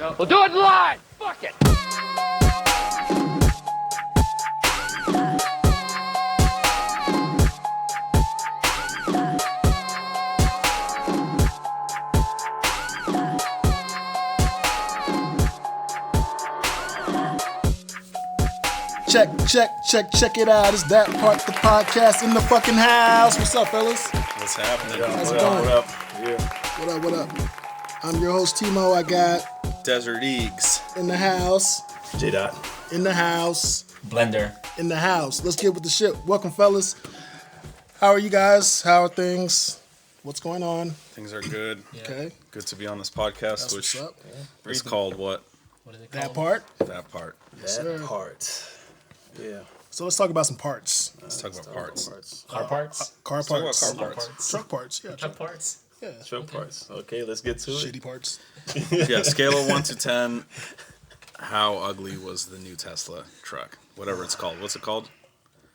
We'll do it live. Fuck it. Check it out. It's That Part, the podcast in the fucking house. What's up, fellas? What's happening? How's it going? What up? Yeah. What up? I'm your host, T.Mo. I got Desert Eagz. in the house. J.Dot. In the house. Blender. In the house. Let's get with the shit. Welcome, fellas. How are you guys? How are things? What's going on? Things are good. Yeah. Okay. Good to be on this podcast, That's which what's up. is called what? What is it called? That Part. That part. sir. That part. Yeah. So let's talk about some parts. Let's talk about parts. Car parts? Car Let's talk about parts. car Car parts. parts. Truck parts. Yeah. Truck parts? Yeah. Truck parts. Okay, let's get to it. Shitty parts. Yeah, scale of 1 to 10. How ugly was the new Tesla truck? Whatever it's called. What's it called?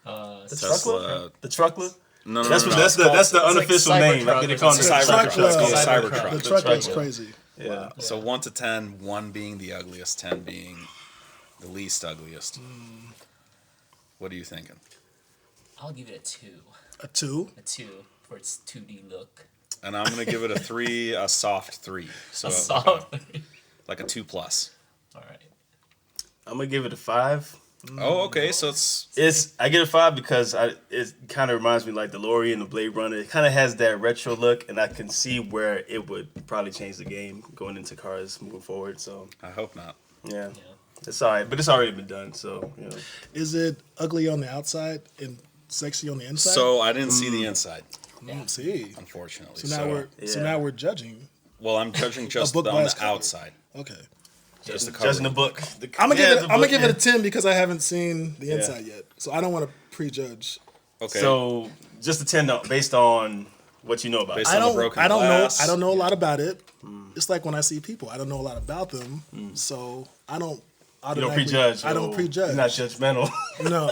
The Tesla. Truckla? The Truckla? No. That's the unofficial like name. Cybertruck Like they or call it something. Cybertruck. It's called a Cybertruck. Cybertruck. The truck is Truckla. crazy. Yeah. So 1 to 10, 1 being the ugliest, 10 being the least ugliest. What are you thinking? I'll give it a 2. A 2. A 2 for its 2D look. And I'm going to give it a 3, a soft 3. So A soft. like a 2 plus. Alright. I'm gonna give it a 5. Oh, okay. So it's I get a 5 because it kind of reminds me like the DeLorean and the Blade Runner. It kind of has that retro look, and I can see where it would probably change the game going into cars moving forward. So I hope not. yeah, Yeah. it's alright, but it's already been done. So you know, Is it ugly on the outside and sexy on the inside? So I didn't see the inside, See. unfortunately. So now we're judging. well, I'm judging just book on by the its cover. outside. Okay. Just the cover. judging the book. I'm gonna Yeah, the give book, it a 10 because I haven't seen the Yeah. inside yet. So I don't want to prejudge. Okay. So just a 10 though, based on what you know about it. Based I on the don't broken I don't glass. know I don't know a lot of it. It's like when I see people, I don't know a lot about them. So I don't You don't automatically- prejudge. I don't prejudge. You're not judgmental. No.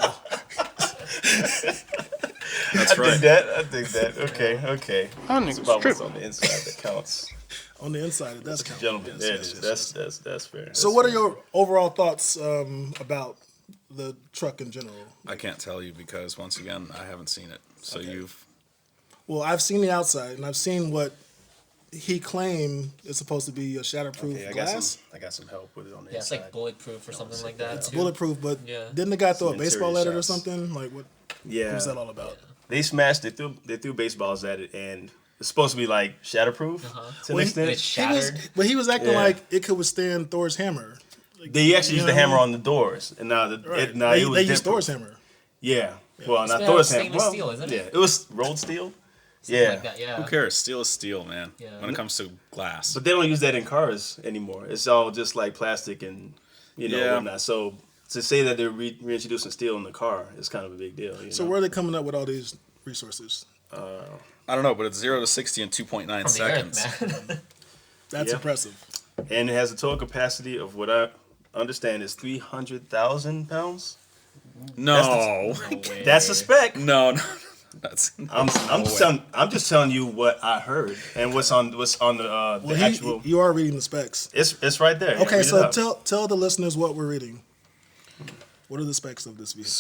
That's right. I think that. Okay. It's about what's on the inside that counts. On the inside it does count. Gentlemen, Yes, there it yes, is. yes, That's fair. So what are your overall thoughts about the truck in general? I can't tell you because once again, I haven't seen it. So Well, I've seen the outside and I've seen what he claimed is supposed to be a shatterproof Okay, glass. I got some help with it on the Yeah, it's inside. like bulletproof or something like that. It's too. bulletproof, but Yeah. didn't the guy throw a Some baseball interior at it or shots. something? Like what Yeah. was that all about? They smashed. They threw baseballs at it, and it's supposed to be like shatterproof to an Well, extent. It's shattered. But he was acting Yeah. like it could withstand Thor's hammer. They actually You used know the hammer what I on the doors, and now Right. it they was used dent-proof. Thor's hammer. Yeah. Well, not made out Thor's of hammer. stainless Well, steel, isn't it? Yeah, it was rolled steel. Something Yeah. like that, yeah. who cares? Steel is steel, man. Yeah. When it comes to glass. But they don't use that in cars anymore. It's all just like plastic and Yeah. whatnot. So to say that they're reintroducing steel in the car is kind of a big deal. So where are they coming up with all these resources? I don't know, but it's 0 to 60 in 2.9 From seconds. the earth, man. That's Yeah. impressive. And it has a total capacity of what I understand is 300,000 pounds. No. No way. That's a spec. No. That's I'm just telling you what I heard and what's on the Well, actual. you are reading the specs. It's right there. Okay, Read it so out. tell the listeners what we're reading. What are the specs of this vehicle?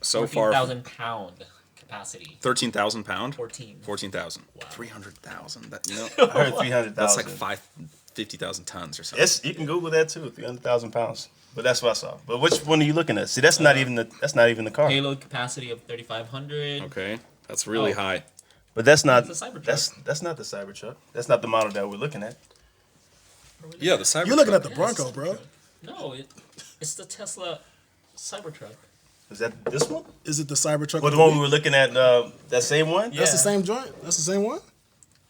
so far 14,000 pound capacity. 13,000 pound? 14. 14,000. 300,000. That I heard 300,000. that's like 50,000 tons or something. You can Google that too. 300,000 pounds. But that's what I saw. But which one are you looking at? See, that's not even the car. Payload capacity of 3,500. Okay. That's really Oh. high. But that's not That's a Cybertruck. that's not the Cybertruck. That's not the model that we're looking at. Yeah, the Cybertruck. You're looking at the Yeah, Bronco, it's a bro. Cybertruck. No, it's the Tesla Cybertruck. Is that this one? Is it the Cybertruck? Or the one we were looking at? That same one? Yeah. That's the same joint. That's the same one.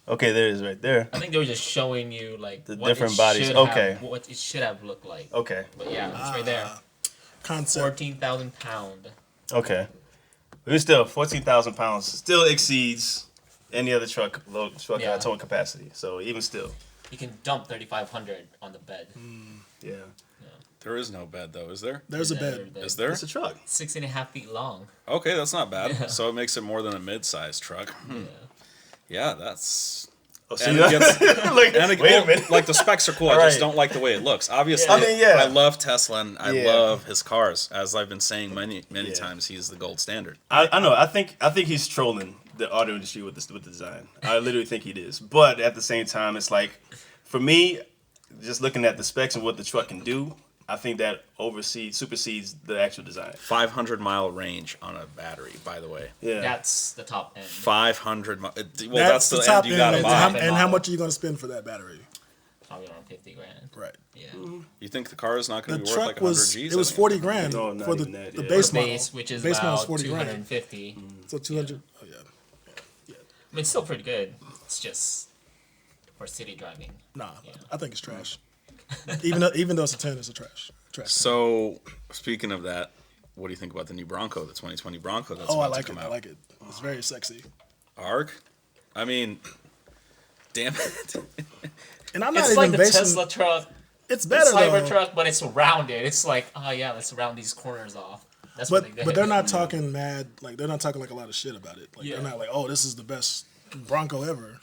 Okay, there it is right there. I think they were just showing you like The what different it bodies. should Okay. have, what it should have looked like. Okay. But yeah, it's right there. Concept. 14,000 pound. Okay. But still, 14,000 pounds still exceeds any other truck Yeah. towing capacity. So even still, You can dump 3,500 on the bed. yeah, There is no bed though, is there? There's a There- bed. there- Is there? it's a truck. 6.5 feet long. Okay, that's not bad. Yeah. So it makes it more than a mid-sized truck. Yeah. Yeah, that's Oh, And see, it gets, like, and it, wait a minute. like the specs are cool. I Right. just don't like the way it looks. Obviously, I mean, yeah. I love Tesla and I Yeah. love his cars. As I've been saying many Yeah. times, he's the gold standard. I know. I think he's trolling the auto industry with the design. I literally think he is. But at the same time, it's like, for me, just looking at the specs and what the truck can do, I think that supersedes the actual design. 500-mile range on a battery, by the way. Yeah. That's the top end. 500 miles. Well, that's the top end you gotta end. buy. And how much are you going to spend for that battery? Probably around 50 grand. Right. Yeah. You think the car is not going The to be worth like truck 100 was G's? it was 40 grand No, not for the even that, the yeah. base The model. base, which is base model's about 40 grand. 250. So 200. Oh yeah. I mean, it's still pretty good. It's just for city driving. Nah, Yeah. I think it's trash. even though it's a 10, it's a trash. So, speaking of that, what do you think about the new Bronco, the 2020 Bronco that's Oh, I about like to it. come I out? like it. It's very sexy. ARG? I mean, damn it. And I'm not It's even like the basing. Tesla truck, It's the better Cyber though. truck, but it's rounded. It's like, oh yeah, let's round these corners off. That's what they did. But they're not talking mad. Like they're not talking like a lot of shit about it. Like Yeah. they're not like, oh, this is the best Bronco ever.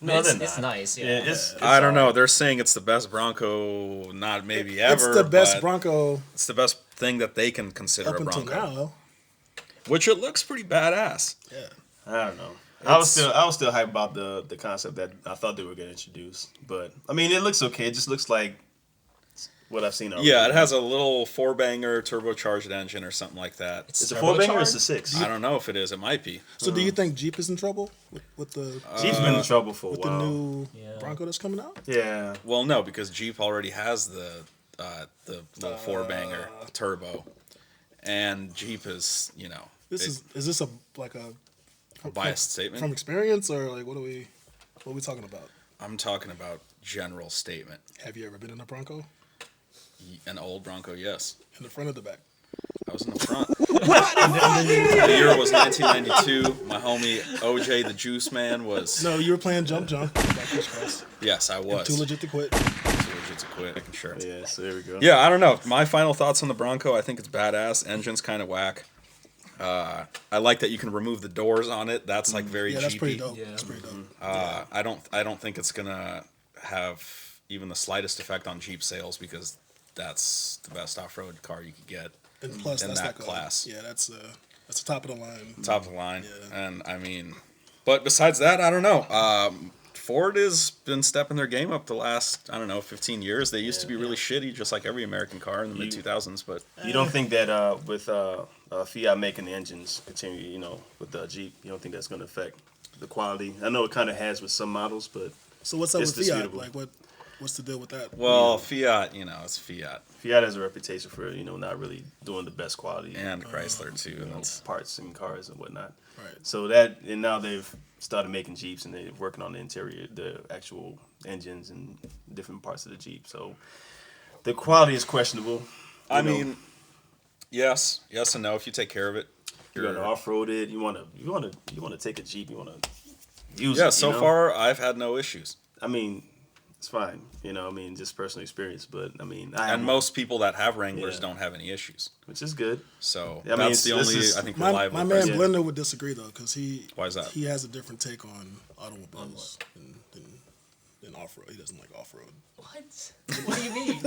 No, it's, they're it's not. nice. Yeah. Yeah, it's I don't know. alright. They're saying it's the best Bronco, not maybe ever. It's the best but Bronco It's the best thing that they can consider up a until Bronco. now. Which it looks pretty badass. Yeah. I don't know. I was still hyped about the concept that I thought they were gonna introduce, but I mean it looks okay. It just looks like what I've seen already. Yeah, it has a little 4-banger turbocharged engine or something like that. It's a 4-banger or it's a turbocharged? 6? I don't know if it is. It might be. So do you think Jeep is in trouble with the Jeep's been in trouble for a with the while. new Yeah. Bronco that's coming out? Yeah. Well, no, because Jeep already has the little 4-banger turbo, and Jeep is Is this a biased statement. from experience or like what are we talking about? I'm talking about general statement. Have you ever been in a Bronco? An old Bronco, yes. In the front or the back? I was in the front. The year was 1992. My homie OJ the Juice Man was. No, you were playing jump by Crisscross. Yes, I was. Too legit to quit. Too legit to quit. Making sure. Yeah. So there we go. Yeah, I don't know. My final thoughts on the Bronco. I think it's badass. Engine's kind of whack. I like that you can remove the doors on it. That's like very Yeah, that's pretty Jeepy. dope. Yeah. That's pretty dope. I don't think it's gonna have even the slightest effect on Jeep sales because that's the best off-road car you could get. And plus, in that's that like class. that's the top of the line. Top of the line. Yeah. And I mean, but besides that, I don't know. Ford has been stepping their game up the last, 15 years. They used to be really shitty, just like every American car in the mid-2000s. But You don't think that with Fiat making the engines continue, with the Jeep, you don't think that's going to affect the quality? I know it kind of has with some models, but So what's up It's with Fiat? disputable. Like what's the deal with that? well, Fiat, it's Fiat Fiat has a reputation for not really doing the best quality and Chrysler too. And that's parts and cars and whatnot. Right. So and now they've started making Jeeps and they're working on the interior, the actual engines and different parts of the Jeep. So the quality is questionable. I You know, mean, yes and no. If you take care of it, you want to off-road it. You want to take a Jeep. You want to use it. yeah. So far, I've had no issues. I mean, it's fine. Just personal experience. But I mean, And most people that have Wranglers Yeah. don't have any issues. which is good. So I mean, that's the this only is- I think My reliable. man person. Blender would disagree though, because Why is that? he has a different take on automobiles than off road. He doesn't like off road. What? What do you mean?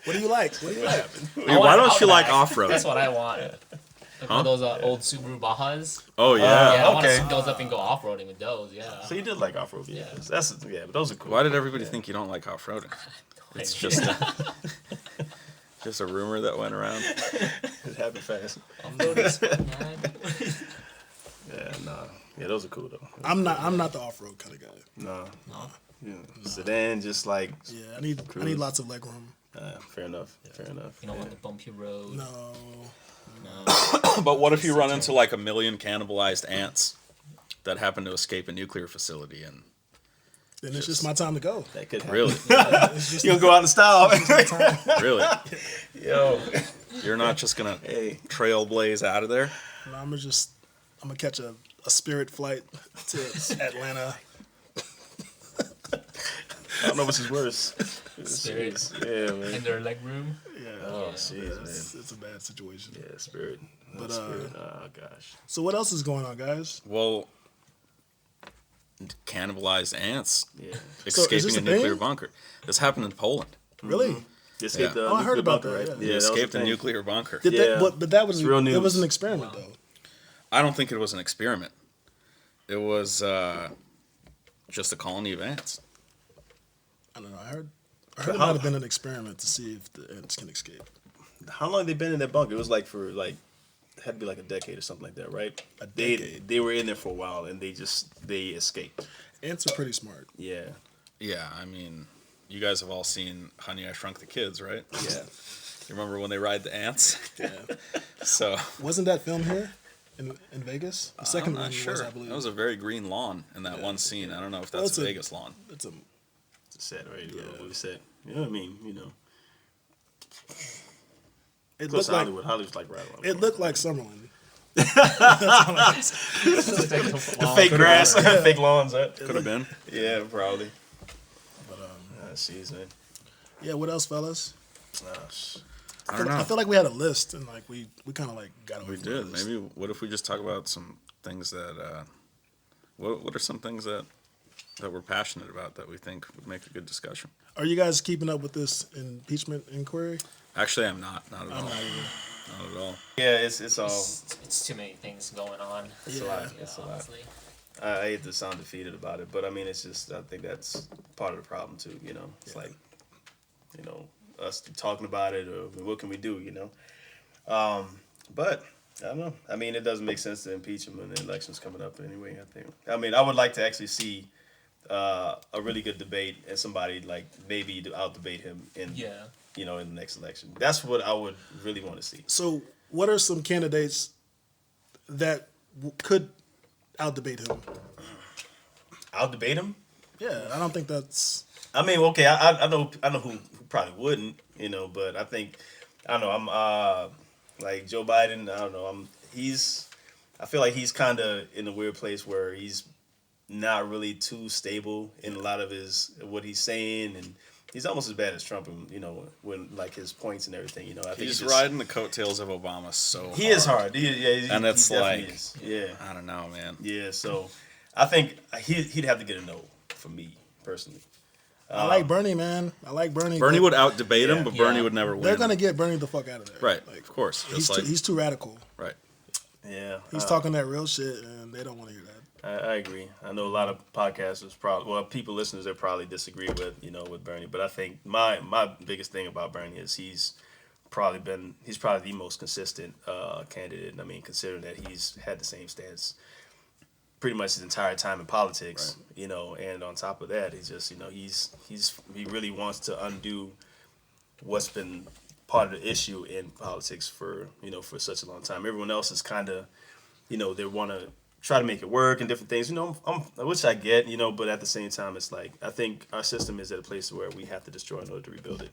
What do you like? What do you like? Hey, why don't you like off-road? That's what I want. Like one of those old Subaru Bahas. Oh yeah. Yeah, I want to okay. scoot those up and go off-roading with those. Yeah. So you did like off-road vehicles. But those are cool. Why did everybody think you don't like off-roading? It's just just a rumor that went around. It happened fast? Off-roading is fun, man. Yeah, nah. Yeah, those are cool though. I'm not the off road kind of guy. No. Yeah. Sedan, just like. Yeah, I need lots of leg room. Fair enough. Fair enough. You don't want the bumpy road. No. But what if you run into like a million cannibalized ants that happen to escape a nuclear facility and Then it's just my time to go. That could happen. really, It's just You gonna go out in style? my time. really, Yo. you're not just gonna Hey. trailblaze out of there? And I'm gonna catch a Spirit flight to Atlanta. I don't know which is worse. Spirit. Yeah, man. In their leg room. Yeah. Oh, jeez, man. It's a bad situation. Yeah, Spirit. But, Spirit. Oh gosh. So what else is going on, guys? Well, cannibalized ants Yeah. escaping this a a nuclear thing? bunker. This happened in Poland. Really? They escaped the Oh, I heard nuclear about bunker, that, right? yeah. They that was escaped the a thing. nuclear bunker. Did Yeah. but that was It's real it was news. an experiment though. I don't think it was an experiment. It was just a colony of ants. I don't know. I heard it might have been an experiment to see if the ants can escape. How long they been in that bunker? It was like for like had to be like a decade or something like that, right? A decade. They were in there for a while and they escaped. Ants are pretty smart. Yeah. Yeah, I mean, you guys have all seen Honey, I Shrunk the Kids, right? Yeah. You remember when they ride the ants? Yeah. So Wasn't that filmed here in Vegas? The second I'm one not sure. was, I believe. That was a very green lawn in that one scene. I don't know if Well, that's it's a a- Vegas lawn. It's a It's a set, right? Yeah. What we said. You know what I mean? You know. it Close looked to like Hollywood. Hollywood's like right around. it looked like Summerlin. The fake grass, fake lawns, right? Could have been. Yeah, probably. But Jeez, man. yeah, what else, fellas? I don't know. I feel like we had a list and like we kind of like got away We from the did. list. Maybe what if we just talk about some things that what are some things that we're passionate about that we think would make a good discussion? Are you guys keeping up with this impeachment inquiry? Actually, I'm not. Not at all. I'm not either. Not at all. Yeah, it's all. It's too many things going on. It's a lot. It's a lot. Honestly. I hate to sound defeated about it, but I mean, it's just I think that's part of the problem too. You know, it's like, you know, us talking about it or what can we do? You know, but I don't know. I mean, it doesn't make sense to impeach him when the election's coming up anyway. I think. I mean, I would like to actually see a really good debate and somebody like maybe out debate him in you know in the next election. That's what I would really want to see. So, what are some candidates that could out-debate him? Out debate him. Yeah, I don't think that's. I mean, okay, I know who probably wouldn't, you know, but I think I don't know. I'm like Joe Biden. I don't know. I feel like he's kind of in a weird place where he's not really too stable in a lot of what he's saying, and he's almost as bad as Trump. You know, when like his points and everything. You know, I think He's riding the coattails of Obama so hard. He is hard. And it's he definitely like, is. Yeah, I don't know, man. yeah. So I think he'd have to get a no from me personally. I like Bernie, man. I like Bernie. Bernie but would out debate him, Yeah. but Bernie Yeah. would never win. They're gonna get Bernie the fuck out of there. Right, Like, of course. he's Just like he's too radical. right. Yeah, He's talking that real shit, and they don't want to hear that. I agree. I know a lot of podcasters people listeners that probably disagree with Bernie, but I think my biggest thing about Bernie is he's probably the most consistent candidate. I mean, considering that he's had the same stance pretty much his entire time in politics, you know, and on top of that, he's just, you know, he really wants to undo what's been part of the issue in politics for such a long time. Everyone else is kind of, you know, they want to try to make it work and different things, you know, which I get, you know, but at the same time, it's like, I think our system is at a place where we have to destroy in order to rebuild it.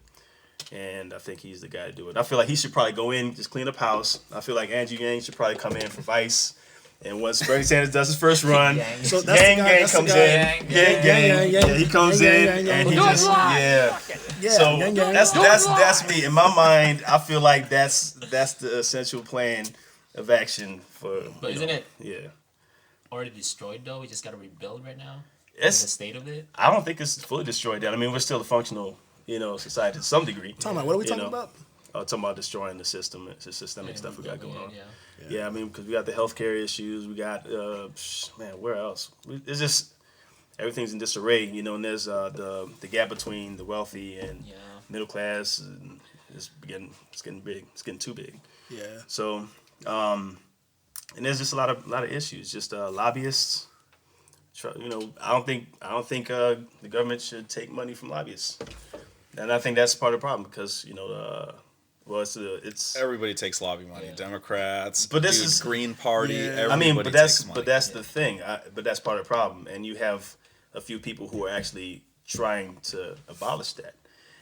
And I think he's the guy to do it. I feel like he should probably go in, just clean up house. I feel like Andrew Yang should probably come in for vice. And once Bernie Sanders does his first run, So that's the guy. That's the comes guy. in. Gang. Yeah, he comes in and he Don't just lie. Yeah, So gang, gang. that's me. In my mind, I feel like that's the essential plan of action for. But isn't it Yeah. already destroyed though? We just got to rebuild right now. In the It's. state of it. I don't think it's fully destroyed yet. I mean, we're still a functional, society to some degree. Talking about what are we You talking know. about? Talking about destroying the system, it's the systemic stuff we got going on. Yeah. Yeah, I mean, because we got the healthcare issues, we got where else? It's just everything's in disarray, you know. And there's the gap between the wealthy and Yeah. middle class, and it's getting big. It's getting too big. Yeah. So, and there's just a lot of issues. Just lobbyists. I don't think the government should take money from lobbyists, and I think that's part of the problem because it's Everybody takes lobby money. Yeah. Democrats, But this dude, is- Green Party. Yeah. Everybody I mean, but takes money. that's the thing. But that's part of the problem. And you have a few people who are actually trying to abolish that.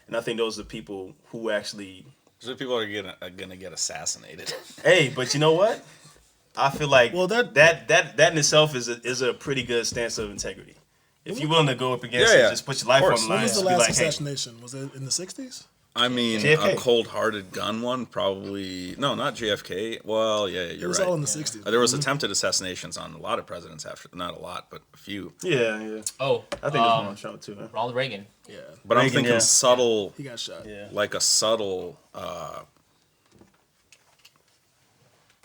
And I think those are the people who actually. So people are gonna get assassinated. Hey, but you know what? I feel like Well, that- that in itself is a pretty good stance of integrity. If you're willing to go up against Yeah, it, yeah. just put your life Of on course. the When line. was the just be last like, hey, assassination? Was it in the 60s? I mean, JFK. a cold-hearted gun one, probably. No, not JFK. Well, yeah, you're It was right. all in the 60s. There was attempted assassinations on a lot of presidents after, not a lot, but a few. Yeah. Oh, I think it was on Trump too. Huh? Ronald Reagan. Yeah. But I'm Reagan, thinking yeah. subtle, He got shot. Yeah. like a subtle,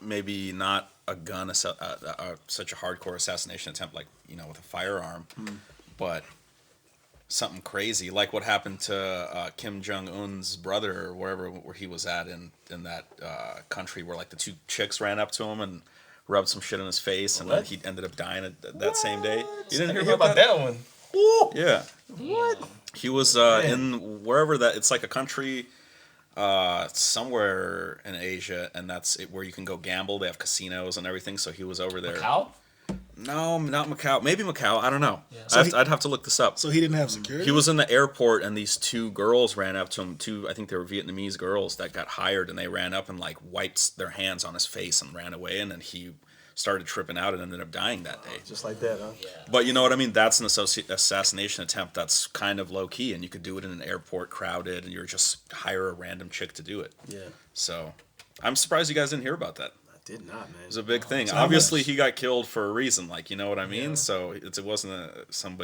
maybe not a gun, such a hardcore assassination attempt, like, with a firearm, but something crazy, like what happened to Kim Jong-un's brother, or where he was at in that country, where like the two chicks ran up to him and rubbed some shit in his face, and then he ended up dying that same day. You didn't hear about that? one? Yeah. What? He was in wherever that. It's like a country somewhere in Asia, and that's where you can go gamble. They have casinos and everything. So he was over there. Macau? No, not Macau. Maybe Macau. I don't know. Yeah. I'd have to look this up. So he didn't have security? He was in the airport, and these two girls ran up to him. I think they were Vietnamese girls that got hired, and they ran up and like wiped their hands on his face and ran away, and then he started tripping out and ended up dying that day. Just like that, huh? Yeah. But you know what I mean? That's an assassination attempt that's kind of low key, and you could do it in an airport, crowded, and you're just hire a random chick to do it. Yeah. So I'm surprised you guys didn't hear about that. I did not, man. It was a big thing. So Obviously, much- he got killed for a reason, like, you know what I mean? Yeah. So it wasn't some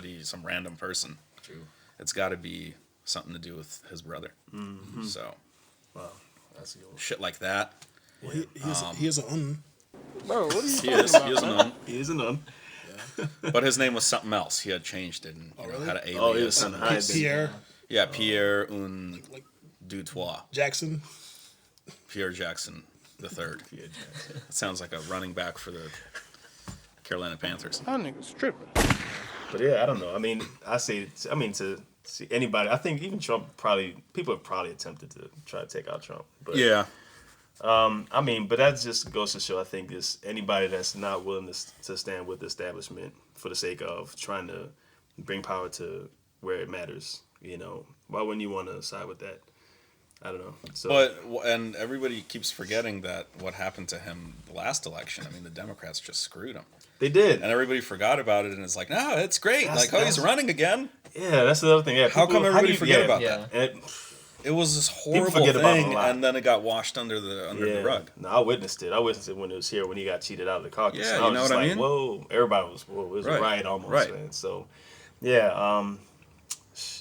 random person. True. It's got to be something to do with his brother. Mm-hmm. So Wow, that's a good one. shit like that. Well, he is an Bro, what are you He is. He is known. He is a nun. But his name was something else. He had changed it and really? had an Oh, he alias. was trying to hide it. Pierre Yeah, Pierre un like Dutois. Jackson. Pierre Jackson the third. It sounds like a running back for the Carolina Panthers. That nigga's tripping. But yeah, I don't know. I mean, to see anybody, I think even Trump people have probably attempted to try to take out Trump. But Yeah. I mean, but that just goes to show, I think, is anybody that's not willing to stand with the establishment for the sake of trying to bring power to where it matters, why wouldn't you want to side with that? I don't know. So, And everybody keeps forgetting that what happened to him the last election. I mean, the Democrats just screwed him. they did. And everybody forgot about it, and it's like, no, it's great. He's running again. Yeah, that's the other thing. Yeah, How come everybody forget about Yeah. that? that? It was this horrible forget about it a thing, lot. and then it got washed under the rug. No, I witnessed it. I witnessed it when it was here, when he got cheated out of the caucus. Yeah, and I you was know just what I like, mean? whoa. Everybody was, whoa, it was Right. a riot almost, Right. man. So, yeah,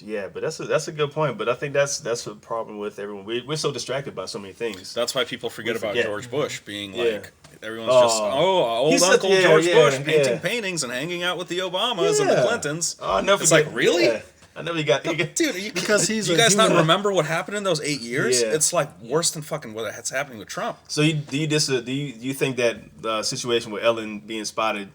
yeah, but that's a good point. But I think that's a problem with everyone. We're so distracted by so many things. That's why people forget about forget. George Bush being Yeah. like, everyone's just, old He's Uncle such- yeah, George yeah, Bush painting yeah. paintings and hanging out with the Obamas and the Yeah. Clintons. Oh, I never It's forget. like, really? Yeah. I never got. Dude, you, Because he's you a guys not human. remember what happened in those 8 years? Yeah. It's like worse than fucking what's happening with Trump. So do you think that the situation with Ellen being spotted,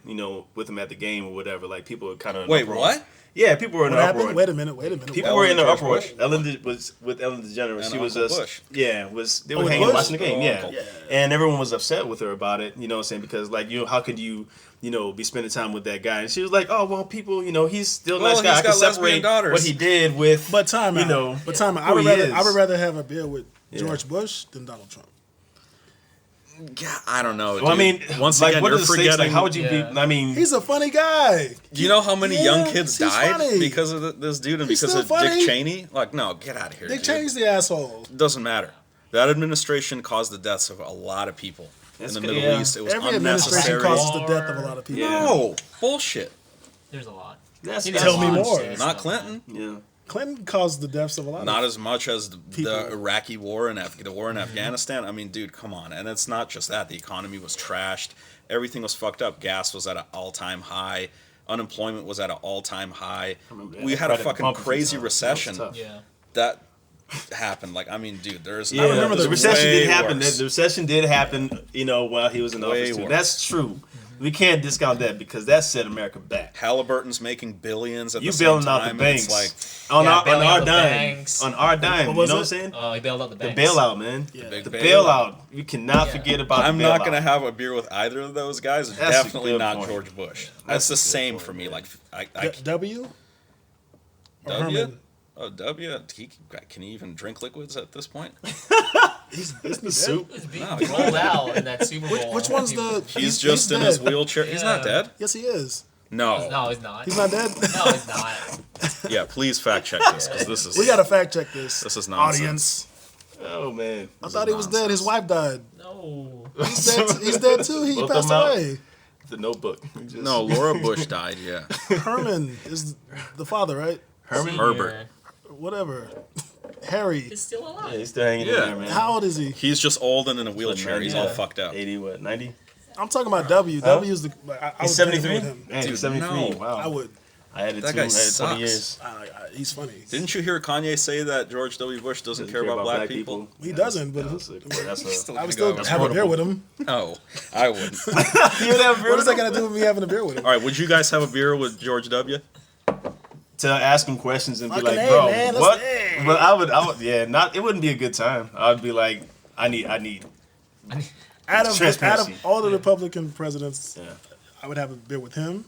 with him at the game or whatever, like people are kind of Wait, what? Yeah, people were in What an happened? uproar. Wait a minute. People Ellen were in an George uproar. Bush? Was with Ellen DeGeneres. And She was Uncle just Bush. they were with hanging Bush? watching the game. Oh, Yeah. Uncle. And everyone was upset with her about it. You know what I'm saying? Because like how could you be spending time with that guy? And she was like, oh well, people, he's still a Well, nice guy. he's I can got lesbian separate daughters. what he did with. But time out. But time out. I who would he rather is. I would rather have a beer with Yeah. George Bush than Donald Trump. Yeah, I don't know. Well, I dude. mean, once like, again, what you're are the stakes? Like, forgetting. how would you Yeah. be? I mean, He's a funny guy. Do you know how many young Yeah, kids he's died funny. because of this dude and He's because still of funny. Dick Cheney? Like, no, get out of here. They dude. changed the asshole. Doesn't matter. That administration caused the deaths of a lot of people That's in the good, Middle yeah. East. It was Every administration unnecessary. causes the death of a lot of people. Yeah. No, bullshit. There's a lot. That's Tell me more. Not Clinton. Yeah. Clinton caused the deaths of a lot Not of as much as the People. Iraqi war and the war in Afghanistan. I mean, dude, come on. And it's not just that. The economy was trashed. Everything was fucked up. Gas was at an all-time high. Unemployment was at an all-time high. remember that. We had Right a at the fucking bump a few crazy times. That was recession tough. Yeah. that happened. Like, I mean, dude, there's. Yeah, I remember the the recession way did happen. worse. The recession did happen, while he was in Way office too. worse. That's true. We can't discount that because that set America back. Halliburton's making billions at You the same bailing time. out the and banks It's like, on Yeah, our bailing out the dime. banks. On our dime. What You was know it? what I'm saying? He bailed out the The banks. bailout, man. Yeah. big The bailout. bailout. You cannot Yeah. forget about I'm the not bailout. gonna have a beer with either of those guys. That's a Definitely good not point. George Bush. That's That's the a good same point, for me. man. Like I W? Or W. Herman? Oh, W. Can he even drink liquids at this point? Isn't he Soup. dead? He was being No, he's rolled out in that Super Bowl. Which one's the? He's just in his dead. wheelchair. He's not Yeah. dead. Yes, he is. No. No, he's not. He's not dead. No, he's not. Yeah, please fact check this because this is We gotta fact check this. This is nonsense. Audience. Oh man. I thought he was dead. His wife died. No. He's dead too. He Both passed them out? away. The Notebook. Just- No, Laura Bush died. Yeah, Herman is the father, right? Herman. Herbert. Whatever. Harry. He's still alive. Yeah, he's still hanging in Yeah. there, man. How old is he? he's just old and in a wheelchair. He's all fucked up. 80, what, 90? I'm talking about W. Huh? W is the. I He's would pick 73? with him. Man, Dude, he's 73. no. Wow. I would. I had it That too. guy I had 20 sucks. years. He's funny. Didn't you hear Kanye say that George W. Bush doesn't care about black people? He doesn't, but That's a, I would still have a beer with him. No, I wouldn't. What does that got to do with me having a beer with him? All right, would you guys have a beer with George W? to ask him questions and be Fucking like, A, bro, man, let's what? A. But I would, yeah, not. It wouldn't be a good time. I'd be like, I need. Out of Transparency. all the Republican presidents, Yeah. I would have a beer with him.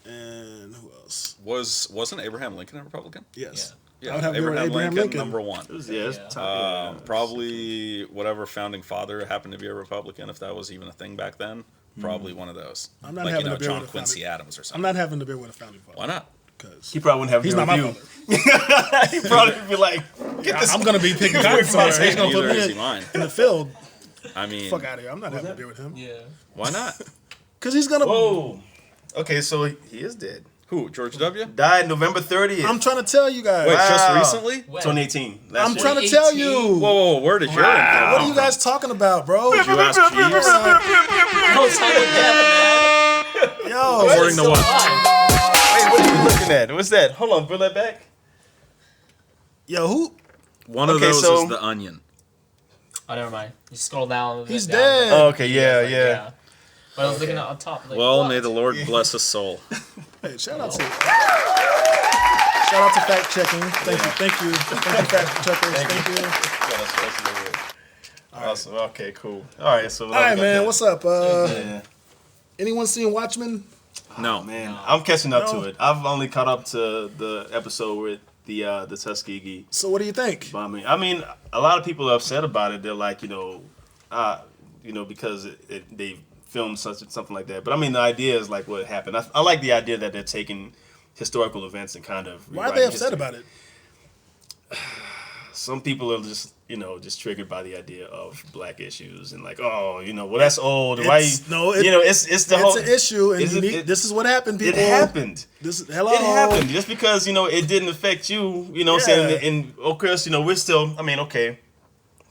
And who else? Wasn't Abraham Lincoln a Republican? Yes. Yeah, I would have a beer with Abraham Lincoln. number one. It was, yeah, it's Yeah. top, yeah. Probably whatever founding father happened to be a Republican, if that was even a thing back then. Probably one of those. I'm not like, having you know, a beer John with a Quincy founding- Adams or I'm something. not having a beer with a founding father. Why not? Because He probably wouldn't have he's a not my review. father. He probably would be like, I'm going to be picking cotton somewhere. He's going to Neither put is me he mine. in the field. I mean, Fuck out of here. I'm not having a beer with him. Yeah. why not? Because he's going to... whoa. Okay, so he is dead. Who? George W? Died November 30th. I'm trying to tell you guys. Wait, just Wow. recently? When? 2018. Last I'm year. trying to tell you. Whoa, whoa, whoa, where did your info What are come you guys talking about, bro? from? Did you ask Jeeves? No, it's not a death, man. Yo, According to Still what? alive. Wait, what are you looking at? What's that? Hold on, bring that back. yo, who? One of Okay, those so- is the Onion. Oh, never mind. You scroll down. He's down, dead. Oh, okay, yeah, like, yeah. But I was looking at on top. Like, Well, what? may the Lord bless his soul. Hey, shout out to fact checking. Thank you, fact checkers. Thank you. Awesome. Okay, cool. All right, so All right, man. What's up? Yeah. Anyone seen Watchmen? No. Man, I'm catching up No. to it. I've only caught up to the episode with the Tuskegee So what do you think? bombing. I mean, a lot of people are upset about it. They're like, because they filmed something like that. But I mean, the idea is like what happened. I like the idea that they're taking historical events and kind of Why are they upset about it? Some people are just triggered by the idea of black issues and like, well, that's old. Why? It's the It's whole, an issue, and is this is what happened, It people. happened. Hello. It happened just because it didn't affect you. You know what I'm saying? And of course, we're still. I mean, okay.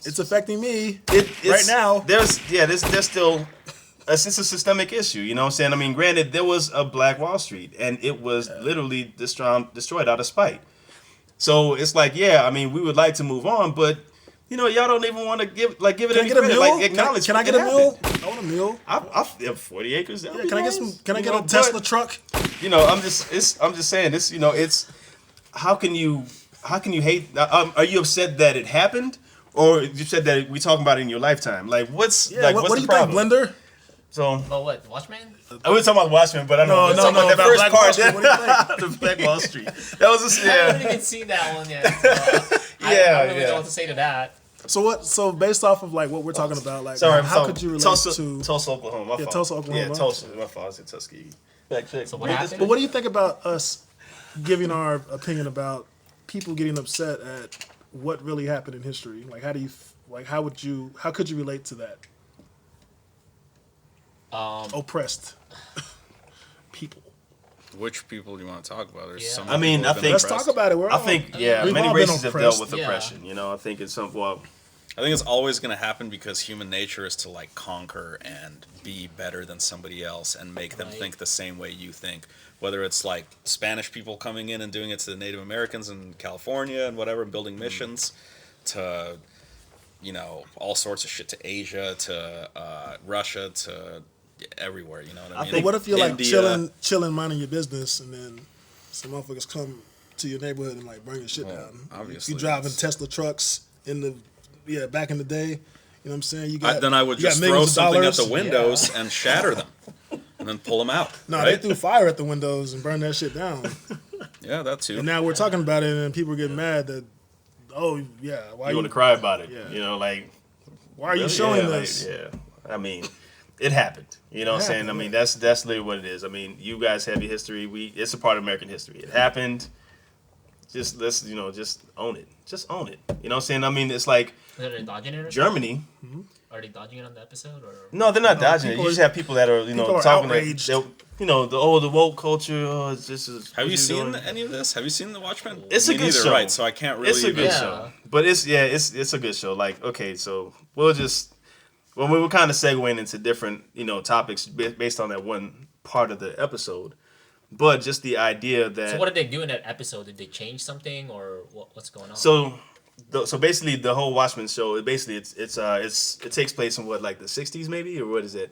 It's affecting me It's, right now. There's still. It's a systemic issue. You know what I'm saying? I mean, granted, there was a Black Wall Street, and it was literally destroyed out of spite. So it's like, I mean, we would like to move on, but y'all don't even want to give it Can I any get a credit. mule? Like, acknowledge. Can I get a mule? I want a mule. I have 40 acres. Yeah, can I get some? Can I get a Tesla truck? I'm just saying this. It's how can you hate? Are you upset that it happened, or you said that we talking about it in your lifetime? Like, what's Yeah. what's What the do you problem? think, Blender? So Oh, what? Watchmen? I was talking about Watchmen, but I know No, that about first Black Wall part. Street. What do you think? The Black Wall Street. That was I haven't even seen that one yet. So I don't really know what to say to that. So what? So based off of like what we're talking about, like Sorry, how could you relate Tulsa, to? Tulsa, Oklahoma? My fault. Tulsa, Oklahoma. Yeah, Tulsa. My fault. I said Tuskegee. Back check. So what happened? But what do you think about us giving our opinion about people getting upset at what really happened in history? Like, how could you relate to that? Oppressed people. Which people do you want to talk about? There's Yeah. some I mean, people I who've been think- Let's oppressed. talk about it. I think we've many all been races have dealt oppressed. with Yeah. oppression. I think it's some I think it's always going to happen because human nature is to like conquer and be better than somebody else and make them Right. think the same way you think. Whether it's like Spanish people coming in and doing it to the Native Americans in California and whatever, and building missions, to all sorts of shit, to Asia, to Russia, to everywhere. You know what I mean? But what if you're like India. chilling, minding your business, and then some motherfuckers come to your neighborhood and like burn your shit down? obviously you driving that's- Tesla trucks back in the day. You know what I'm saying? You got Then I would you got just throw millions of something at dollars. the windows and shatter them, and then pull them out. No, right? they threw fire at the windows and burned that shit down. Yeah, that too. And now we're talking about it, and people are getting mad that, why you want to cry about it. Yeah. Like why are you really? showing Yeah, this? I mean, it happened. You know what I'm saying? I mean, that's literally what it is. I mean, you guys have your history. It's a part of American history. It happened. let's just own it. Just own it. You know what I'm saying? I mean, it's like Are they dodging it or Germany. something? Are they dodging it on the episode? Or No, they're not dodging it. people You just have people that are people are talking outraged. that the woke culture. Oh, it's just. Have you seen doing? any of this? Have you seen The Watchmen? It's a Me good neither, show. right? So I can't really. It's a good Yeah. show, but it's a good show. Like, okay, so we were kind of segueing into different topics based on that one part of the episode, but just the idea that. So what did they do in that episode? Did they change something or what's going on? So basically, the whole Watchmen show, it takes place in what, like the 60s maybe, or what is it?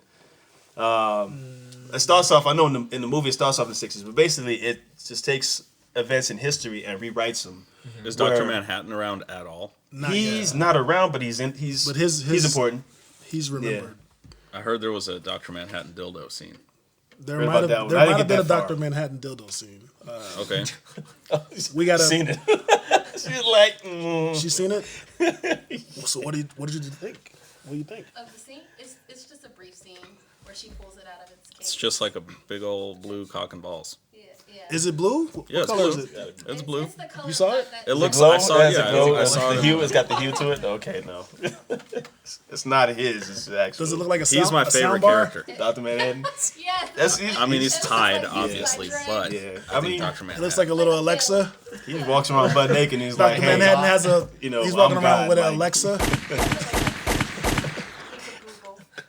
It starts off. I know in the movie it starts off in the 60s, but basically it just takes events in history and rewrites them. Is Dr. Where- Manhattan around at all? He's Not around, but he's important. He's remembered. I heard there was a Dr. Manhattan dildo scene. There Read might about that have one. I didn't get been a that far. Dr. Manhattan dildo scene. Okay. We gotta. Seen it. She's like, She's seen it. So what did you think? What do you think? Of the scene, it's just a brief scene where she pulls it out of its case. It's just like a big old blue cock and balls. Yeah. Is it blue? What Yeah, it's color blue. is it? It's blue. It's the color You saw it? that- It looks. glow. I saw. Has Yeah, a glow. I saw the it. hue. It's got the hue to it. Okay, no, it's not his. It's actually. Does it look like a sound? He's my a favorite sound bar? character. Dr. Manhattan? Yes. I mean, he's It looks tied, like he's obviously, like but Yeah. I I think mean, Dr. Manhattan. It looks like a little Alexa. He walks around butt naked and he's Dr. like, hey, Manhattan has a. he's He's walking I'm around God, with an like- Alexa.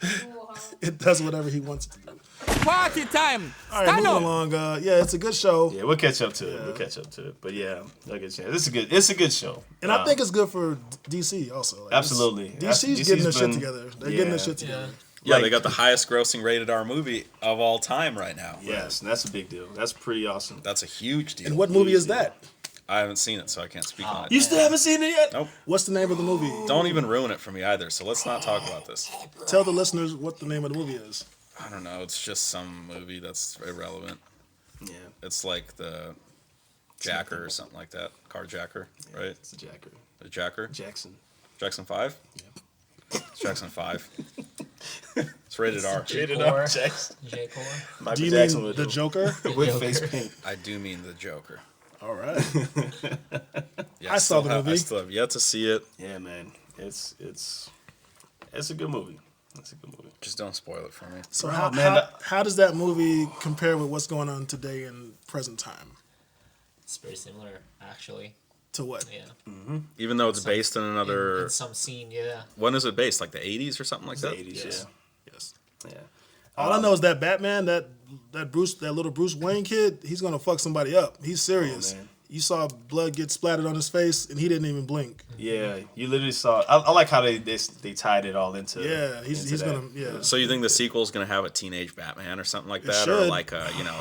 Google home. It does whatever he wants to do. Party time! All right, moving along. Yeah, it's a good show, Yeah, we'll catch up to it. We'll catch up to it. But yeah, I'll get a chance. It's a good show. and I think it's good for DC also. Like, Absolutely. DC's getting their shit been- together. They're yeah. getting their shit together. Yeah, like- they got the highest grossing rated R movie of all time right now. Yes, and that's a big deal. That's pretty awesome. That's a huge deal. And what movie is that? I haven't seen it, so I can't speak on it. You still haven't seen it yet? Nope. What's the name of the movie? Don't even ruin it for me either. So let's not talk about this. Tell the listeners what the name of the movie is. I don't know. It's just some movie that's irrelevant. Yeah, It's like the Jacker or something like that. Carjacker, right? it's a Jacker. The Jacker. Jackson. Jackson 5? It's Jackson 5. It's rated R. J-Core. Jackson. J-Core. Michael Do you Jackson mean with the Joker? with face paint. I do mean the Joker. All right. Yeah, I saw the I movie. still have yet to see it. Yeah, man. It's a good movie. It's a good movie. Just don't spoil it for me. So man, how does that movie compare with what's going on today in present time? It's very similar, actually. To what? Yeah. Even though it's based in another. In some scene, yeah. When is it based? Like the 80s or something like The that? 80s, Yes. Yes. yeah. Yeah. All I know is that Batman, that little Bruce Wayne kid, he's gonna fuck somebody up. He's serious. Oh, man. You saw blood get splattered on his face, and he didn't even blink. Yeah, you literally saw. I like how they tied it all into. Yeah, he's into that. gonna yeah. So you think the sequel's gonna have a teenage Batman or something like It that, or should. like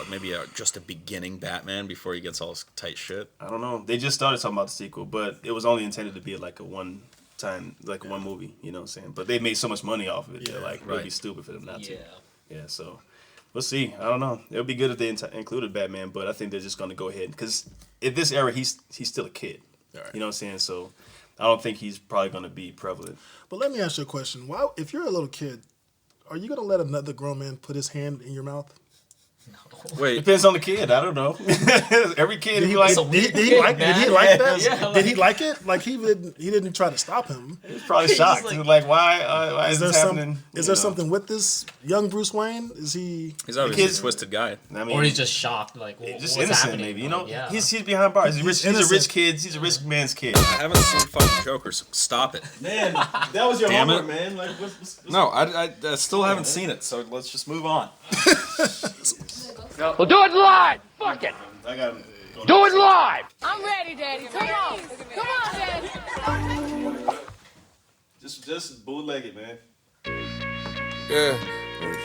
maybe just a beginning Batman before he gets all his tight shit? I don't know. They just started talking about the sequel, but it was only intended to be like a one movie. You know what I'm saying? But they made so much money off of it. Yeah, That, like, it would be right. stupid for them not to. Yeah. Yeah. So we'll see. I don't know. It would be good if they included Batman, but I think they're just gonna go ahead because in this era he's still a kid. Right. You know what I'm saying? So I don't think he's probably gonna be prevalent. But let me ask you a question. Why, if you're a little kid, are you gonna let another grown man put his hand in your mouth? Wait, Depends on the kid. I don't know. Every kid he like. So- Did he like that? Yeah, Did he like it? Like he didn't try to stop him. He's probably He's shocked. like- He's like, why is this happening? Is there something with this young Bruce Wayne? Is he? he's obviously kids- a twisted guy. I mean, Or he's just shocked, like, just what's innocent, happening? maybe. You Like, know, yeah. he's behind bars. He's a innocent. rich kid. He's a rich man's kid. I haven't seen fucking Joker, so stop it. Man, that was your Damn homework, it. man. Like, what's No, I still haven't seen it, so let's just move on. Well, do it live! Fuck it! I got. Do it live! I'm ready, Daddy. Come on. Come on, Daddy. Just bootleg it, man. Yeah,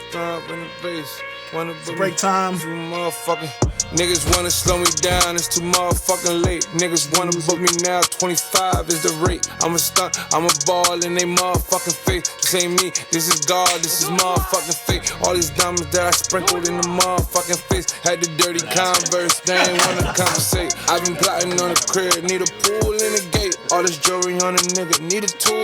stop in the base. Wanna It's break time. Too motherfucking niggas wanna slow me down, it's too motherfucking late. Niggas wanna book me now, 25 is the rate. I'm a stunt, I'm a ball in they motherfucking face. This ain't me, this is God, this is motherfucking fake. All these diamonds that I sprinkled in the motherfucking face. Had the dirty Converse, they ain't wanna conversate. I've been plotting on the crib, need a pool in the gate. All this jewelry on a nigga, need a tool